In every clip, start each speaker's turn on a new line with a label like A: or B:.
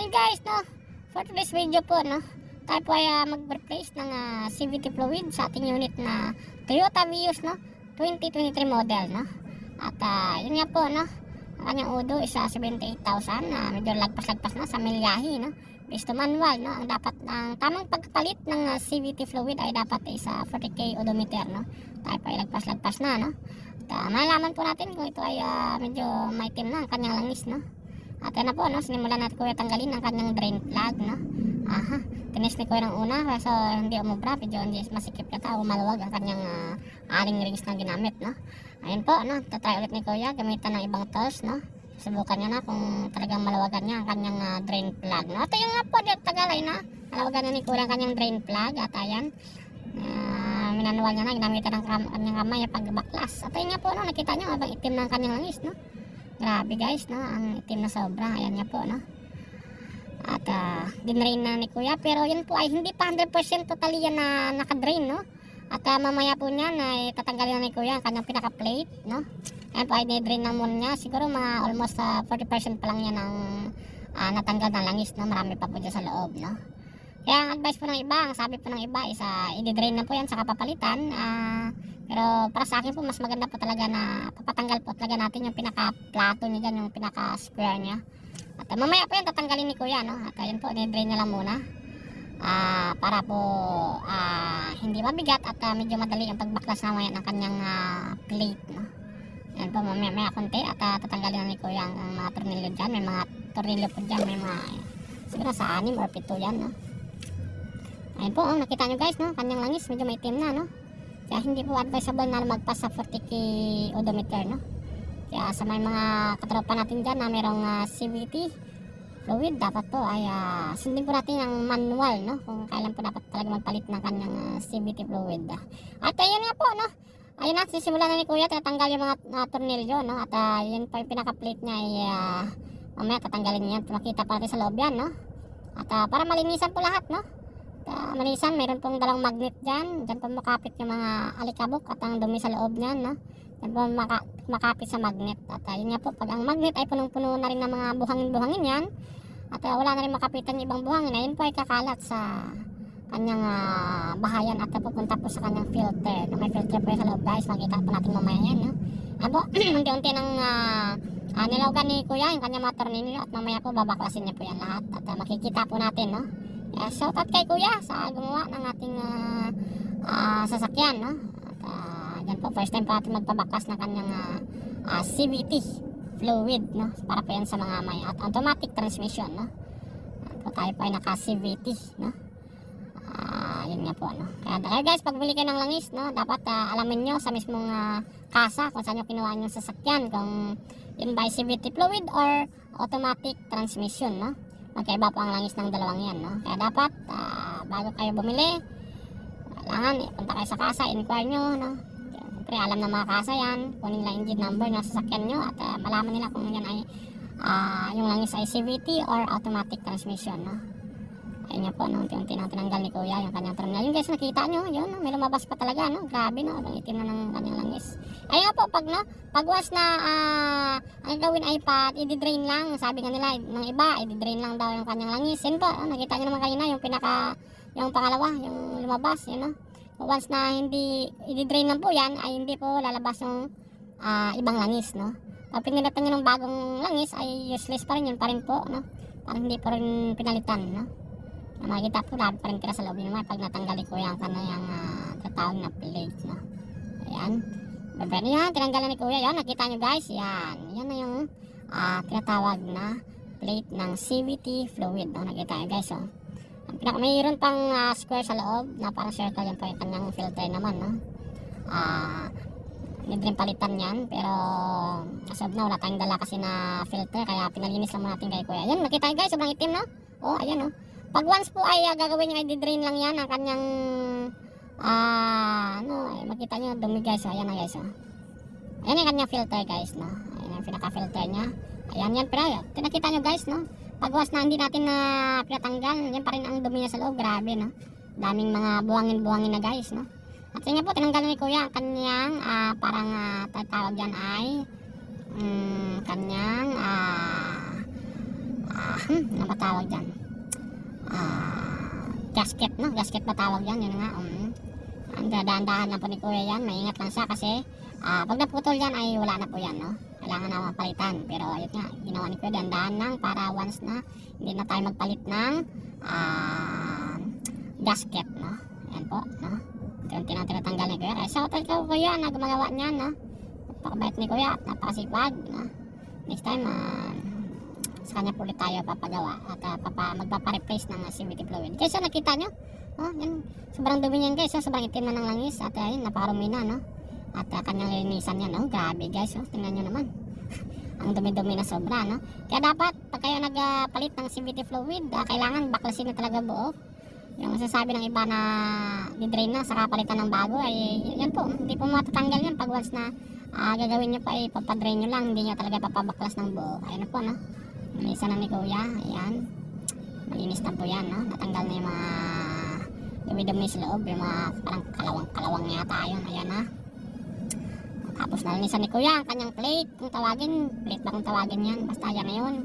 A: Hey guys, no, for today's video po, no, tayo po ay mag-replace ng CVT fluid sa ating unit na Toyota Vios, no, 2023 model, no. At yun nga po, no, ang kanyang udo is 78,000, medyo lagpas-lagpas na sa milyahe, no. Based to manual, no, ang dapat ang tamang pagpalit ng CVT fluid ay dapat is 40K odometer, no. Tayo po ay lagpas-lagpas na, no. At malalaman po natin kung ito ay medyo maitim na ang kanyang langis, no. At yan na po, no, sinimulan natin kuya tanggalin ang kanyang drain plug, no. Tinis ni kuya ng una, so hindi umubra, medyo hindi masikip yata o maluwag ang kanyang aling rings na ginamit, no. Ayun po, no, tatry ulit ni kuya, gamitan ng ibang tools, no. Subukan niya na kung talagang maluwagan niya ang kanyang drain plug, no. At yun nga po, di tagalay na, malawagan na ni kuya ang kanyang drain plug, at ayan, minanual niya na, ginamitan ng kanyang kamay pagbaklas. At ayun nga po, no, nakita niyo habang itim na ang kanyang langis, no. Grabe guys, no, ang itim na sobra. Ayan nga po, no. At dinrain na ni kuya, pero yun po ay hindi pa 100% totally yan na nakadrain, no. At mamaya po niyan ay tatanggalin na ni kuya ang kanyang pinaka plate, no. Ayan po ay ni-drain na muna niya. Siguro mga almost 40% pa lang yan ang natanggal na langis, no. Marami pa po dyan sa loob, no. Kaya ang advice po ng iba, ang sabi po ng iba is i-drain na po yan sa kapapalitan. Pero para sa akin po mas maganda po talaga na papatanggal po talaga natin yung pinaka-plato niya dyan, yung pinaka-square niya. At mamaya po yan tatanggalin ni kuya, no. At ayun po, i-drain na lang muna. Para po hindi mabigat at medyo madali yung pagbaklas mamaya ng kanyang plate, no. Ayan po, mamaya konti at tatanggalin na ni kuya ang mga tornilyo dyan. May mga tornilyo po dyan, may mga siguro sa 6 or 7 yan, no. Ayun po, nakita nyo guys, no, kanyang langis medyo maitim na, no. Kaya hindi po advisable na magpas sa 40K odometer, no. Kaya sa may mga katropa natin dyan na merong CVT fluid, dapat po ay sundin po natin ang manual, no, kung kailan po dapat talaga magpalit ng kanyang CVT fluid. At ayun nga po, no, ayun na, sisimulan na ni kuya, tatanggal yung mga tornilyo, no. At yun po yung pinaka-plate niya ay mamaya tatanggalin niya. Makita pa natin sa loob yan, no. At para malinisan po lahat, no. Manisan, mayroon pong dalang magnet dyan. Dyan po makapit yung mga alikabok at ang dumi sa loob niyan, no? Dyan po makapit sa magnet. At yun nga po, pag ang magnet ay punong-puno na rin ng mga buhangin-buhangin yan, at wala na rin makapitan yung ibang buhangin, ayun po ay kakalat sa kanyang bahayan at pupunta po sa kanyang filter. May filter po sa loob guys, makita po natin mamaya yan, no? Abo, unti-unti ng nilawagan ni kuya yung kanyang mga tornilyo at mamaya po babaklasin niya po yan lahat. At makikita po natin, no? Shout out kay kuya sa gumawa ng ating sasakyan, no? At yan po, first time po natin magpabaklas ng kanyang CVT fluid, no? Para po yan sa mga may automatic transmission, no? At po tayo po ay naka CVT, no? Yun nga po, no? Kaya guys, pag bili kayo ng langis, no, dapat alamin nyo sa mismong kasa kung saan nyo kinuha yung sasakyan, kung yun by CVT fluid or automatic transmission, no? Magkaiba po ang langis ng dalawang yan, no? Kaya dapat bago kayo bumili, kailangan punta kayo sa kasa, inquire nyo, no? Siyempre alam ng mga kasa yan, kunin nila engine number ng sasakyan nyo at malaman nila kung yan ay yung langis ay CVT or automatic transmission, no? Ayun nga po, no? Unti-unti nang tinanggal ni kuya yung kanyang terminal. Yung guys, nakita nyo, yun, no? May lumabas pa talaga, no? Grabe, no? Ang itim na ng kanyang langis. Ayun nga po, pag once na ang gawin ay i-drain lang, sabi nga nila ng iba, i-drain lang daw yung kanyang langis. Yun po, nakita nyo naman kanina yung yung pangalawa, yung lumabas, yun, no? Once na hindi i-drain lang po yan, ay hindi po lalabas yung ibang langis, no? Pag pinilitan nyo ng bagong langis, ay useless pa rin, yun pa rin po, no? Parang hindi pa rin pinalitan, no? Makikita po lahat pa rin tira sa loob naman pag natanggal ko yung kanayang tatawag na plate, no? Ayan. Pero yan, tinanggalan ni kuya. Yan, nakita nyo guys. Yan. Yan na yung tinatawag na plate ng CVT fluid, no? Nakita nyo guys, oh. Mayroon pang square sa loob na parang circle. Yan po yung kanyang filter naman, no? Hindi rin palitan yan. Pero as of now, wala tayong dala kasi na filter. Kaya pinalinis lang natin kay kuya. Yan, nakita nyo guys. Sobrang itim, no? Oh, ayan, oh. Pag once po ay gagawin nyo ay di-drain lang yan ang kanyang makita nyo dumi guys, ayan na guys, ayan yung kanyang filter guys, no? Ayan yung pinaka-filter nya, ayan yan, pero tinakita nyo guys, no? Pag once na hindi natin na pinatanggal, yan pa rin ang dumi niya sa loob, grabe, no? Daming mga buhangin-buhangin na guys, no? At yun nga po, tinanggal ni kuya ang kanyang parang tatawag yan ay kanyang ano ba tawag dyan? Gasket, no? Gasket ba tawag yan? Yun nga, dahan-dahan lang po ni kuya yan. Maingat lang siya kasi pag naputol yan ay wala na po yan, no? Kailangan na mapalitan. Pero ayun nga, ginawa ni kuya, dahan-dahan lang para once na hindi na tayo magpalit ng gasket, no? Ayan po, no? Ito yung tinatanggal ni kuya. Kaya shoutout ko kuya na gumagawa niyan, no? Napakabait ni kuya at napakasipag, no? Next time, sa kanya po ulit tayo papagawa at magpapa-replace ng CVT fluid. Guys, nakita nyo? Oh, yan. Sobrang dumi niyan guys, sobrang itim na ng langis at ayun, naparumi na, no? At kanyang linisan yan, no? Grabe guys, oh, tingnan nyo naman. Ang dumi-dumi na sobra, no? Kaya dapat, pag kayo nagpalit ng CVT fluid, kailangan baklasin na talaga buo. Yung masasabi ng iba na di-drain na sa kapalitan ng bago ay yan po, hindi po matatanggal yan pag once na gagawin nyo pa ay papadrain nyo lang, hindi nyo talaga papabaklas ng buo. Ayun po, no? Nalisa na ni kuya, ayan, malinis na po yan, no? Natanggal na yung mga dumi-dumi sa loob, yung mga parang kalawang yata yun, ayan na. Tapos nalinisan ni kuya ang kanyang plate, kung tawagin yan, basta yan na yun,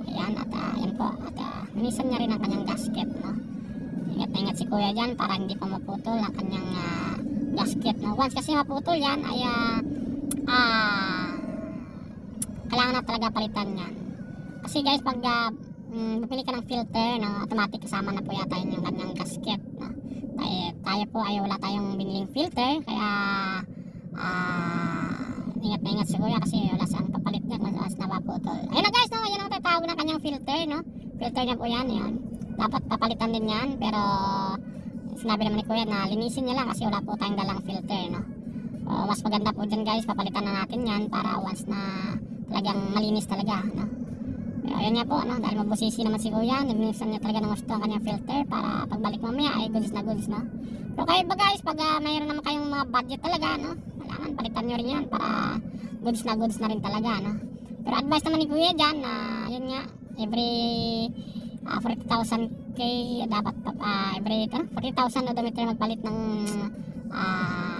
A: ayan, at ayan po, at nalinisan niya rin ang kanyang gasket, no? Ingat na ingat si kuya dyan para hindi pa maputol ang kanyang gasket, no? Once kasi maputol yan ay kailangan na talaga palitan yan. Kasi guys, pag bumili ka ng filter, no, automatic kasama na po yata yun yung kanyang gasket, no? Tayo po ay wala tayong biniling filter, kaya ingat na ingat si kuya kasi wala siyang papalit niya kung saan napaputol. Ayun na guys, no, yan ang tatawag na kanyang filter, no? Filter niya po yan, yan. Dapat papalitan din yan, pero sinabi naman ni kuya na linisin niya lang kasi wala po tayong dalang filter, no? Mas maganda po dyan guys, papalitan na natin yan para once na talagang malinis talaga, no? Pero ayun nga po, no? Dahil mabusisi naman si kuya, nilinisan niya talaga ng gusto ang kanyang filter para pagbalik mamaya ay goods na goods, no? Pero kayo ba guys, pag mayroon naman kayong mga budget talaga, no? Kailangan palitan nyo rin yan para goods na rin talaga, no? Pero advice naman ni kuya dyan na yun nga, every 40,000 dapat every 40,000 odometer magpalit ng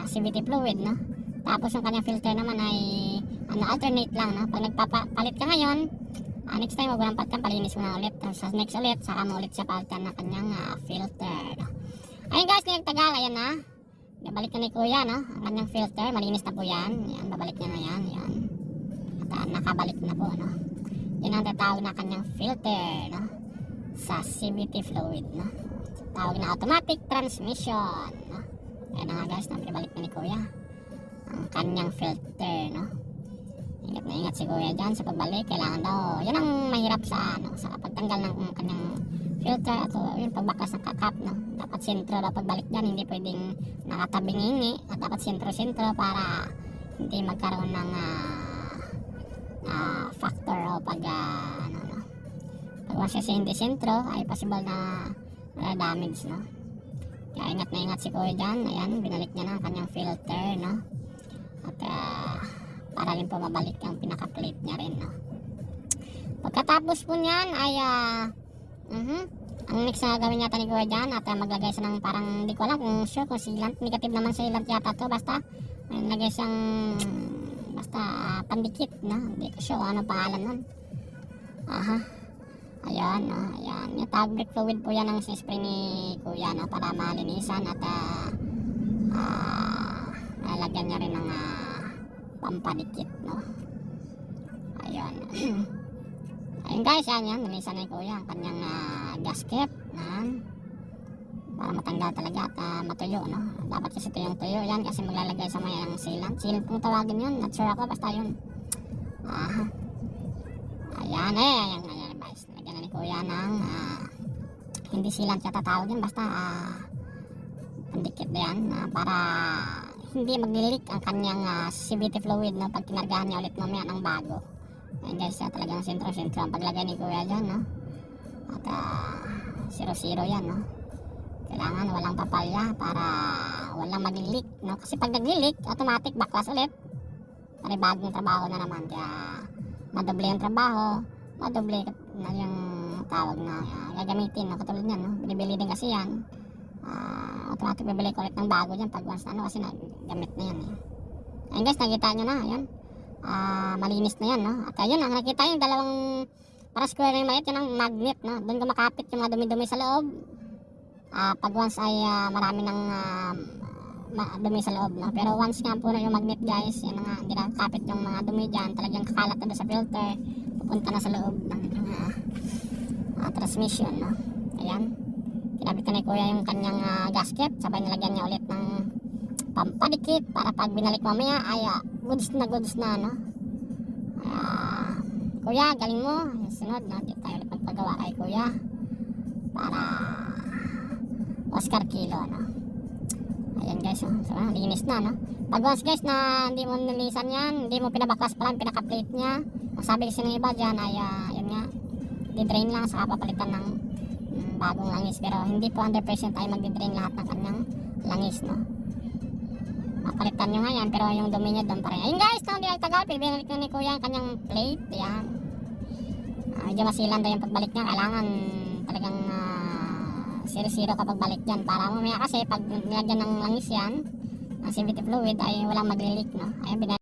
A: CVT fluid, no? Tapos yung kanyang filter naman ay alternate lang, no? Pag nagpapalit ka ngayon, next time wag lang palitan, palinis mo na ulit. Sa next ulit, saka mo ulit siya palitan na kanyang filter, no? Ayun guys, nagtagal, ayan na. Babalik na ni kuya, no? Ang kanyang filter, malinis na po yan. Yan, babalik niya na yan, yan. At nakabalik na po, no? Yan ang tatawag na kanyang filter, no? Sa CVT fluid, no? Tawag na automatic transmission, no? Ayan na nga guys, nabalik na ni kuya ang kanyang filter, no? Ingat na ingat si kuya dyan sa pagbalik. Kailangan daw, yan ang mahirap sa sa pagtanggal ng kanyang filter at yung pagbaklas ng kakap, no? Dapat sentro daw pagbalik dyan, hindi pwedeng nakatabing hingi at dapat sentro para hindi magkaroon ng factor o pag pag siya hindi sentro ay possible na damage, no? Kaya ingat na ingat si kuya dyan. Ayan, binalik niya na ang kanyang filter, no? At para rin po mabalik yung pinaka-plate niya rin, no? Pagkatapos po niyan ay ang next na gawin yata ni kuya dyan at maglagay siya ng parang, hindi ko alam kung sure kung sealant, negative naman sealant yata to, basta may nagay siyang basta pandikit, no? Hindi ko sure kung anong pangalan nun. Ayan, no? Ayan, yung tag brake fluid po yan ang spray ni kuya, no? Para malinisan at nalagyan niya rin ng pampadikit, no? Ayan. Ayun guys, yan, nilisan ni kuya ang kanyang gasket, para matanggal talaga at matuyo, no? Dapat kasi ito yung tuyo yan kasi maglalagay sa may sealant kung tawagin yun, not sure ako, basta yun. Ayan, ayan guys, nalagyan na ni kuya ng hindi sealant yata tawag yun, basta pandikit na yan para hindi mag-leak ang kanyang CVT fluid, no? Pag kinargahan niya ulit mamaya ng bago. Ayan guys, talagang sentro ang paglagay ni kuya dyan, no? At 0-0 yan, no? Kailangan walang papalya para walang mag-leak, no? Kasi pag nag-leak, automatic baklas ulit. Para bagong trabaho na naman, kaya madoble yung trabaho, madoble na yung tawag na gagamitin, no? Katulad yan, no? Binibili din kasi yan, automatic bibili ko ulit ng bago dyan pag once na, kasi nagamit na yan, Ayun guys, nakita nyo na, ayan, malinis na yan, no? At ayun, nakita yung dalawang para square yung maliit, yun ang magnet, no? Doon kumakapit yung mga dumi-dumi sa loob. Pag once ay marami ng dumi sa loob, no? Pero once nga po na yung magnet guys, yun nga, hindi nakakapit yung mga dumi dyan, talagang kakalat na doon sa filter, pupunta na sa loob ng transmission, no? Ayan, kinabit na ni kuya yung kanyang gasket, sabay nilagyan niya ulit ng pampadikit para pag binalik mamaya ay goods na, no? Kuya, galing mo. Sunod, no? Dito tayo ulit magpagawa kay kuya para Oscar Kilo, no? Ayan guys, oh. So, linis na, no? Pag once guys na hindi mo nilisan yan, hindi mo pinabaklas pa lang, pinaka-plate niya, ang sabi kasi ng iba dyan ay yun nga, di-drain lang saka papalitan ng bagong langis, pero hindi po 100% ay mag-drain lahat ng kanyang langis, no? Papalitan nyo nga yan, pero yung dumi niya doon pa rin. Ayun guys, no, hindi nagtagal, pinabalik na ni kuya ang kanyang plate. Ayan, medyo masilan daw yung pagbalik niya, kailangan talagang 0-0 kapag balik dyan, para mamaya kasi pag nilagyan ng langis yan ng CVT fluid ay walang magli-leak, no? Ayan,